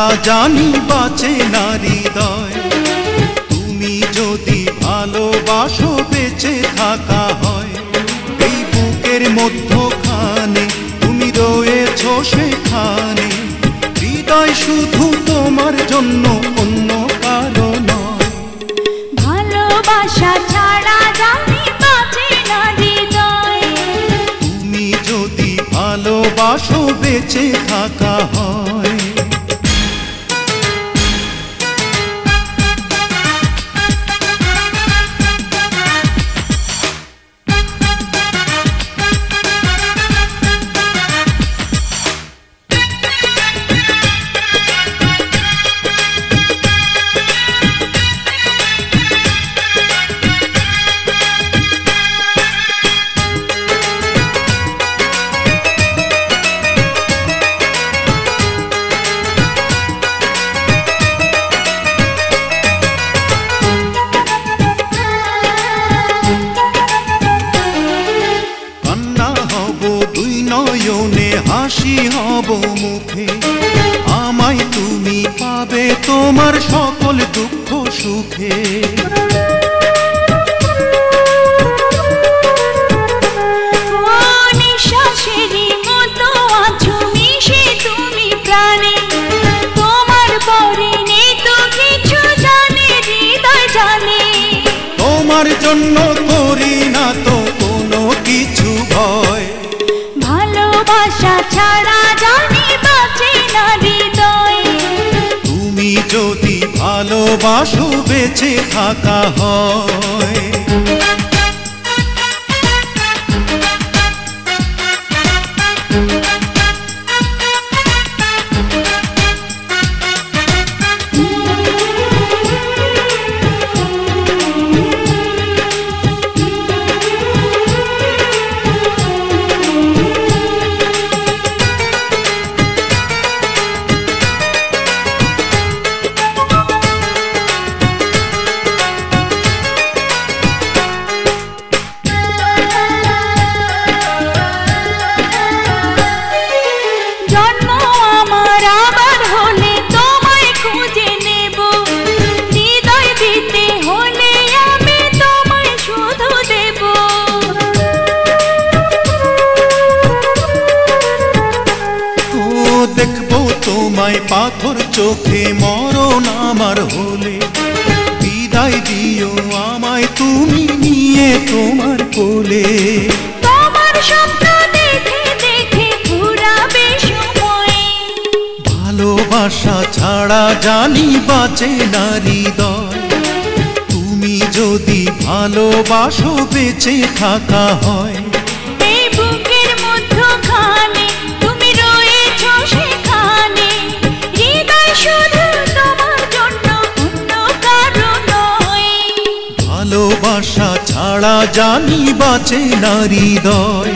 ছাড়া জানি বাঁচে না হৃদয়। তুমি যদি ভালোবাসো বেঁচে থাকা হয়, এই বুকের মধ্যখানে তুমি রয়েছো সেখানে। হৃদয় শুধু তোমার জন্য, অন্য কারো নয়। ভালোবাসা ছাড়া জানি বাঁচে না হৃদয়। তুমি যদি ভালোবাসো বেঁচে থাকা হয়। নয়নে হাসি হব মুখে, আমায় তুমি পাবে তোমার সকল দুঃখ সুখে। নিঃশ্বাসেরই মতো আছো মিশে তুমি প্রাণে, তোমার পরে নেই তো কিছু জানে হৃদয় জানে। তোমার জন্য করি না তো কোনো কিছু ভয়। ভালোবাসা ছাড়া জানি বাঁচে না হৃদয়। তুমি যদি ভালোবাসো বেঁচে থাকা হয়। দেখবো তোমায় পাথর চোখে মরণ আমার হলে, বিদায় দিও আমায় তুমি নিয়ে তোমার কোলে। তোমার স্বপ্ন দেখে দেখে ঘুরাবে সময়। ভালোবাসা ছাড়া জানি বাঁচে না হৃদয়। তুমি যদি ভালোবাসো বেঁচে থাকা হয়। এই বুকের মধ্যখানে তুমি রয়েছো সেখানে। হৃদয় শুধু তোমার জন্য, অন্য কারো নয়। ভালোবাসা ছাড়া জানি বাঁচে না হৃদয়।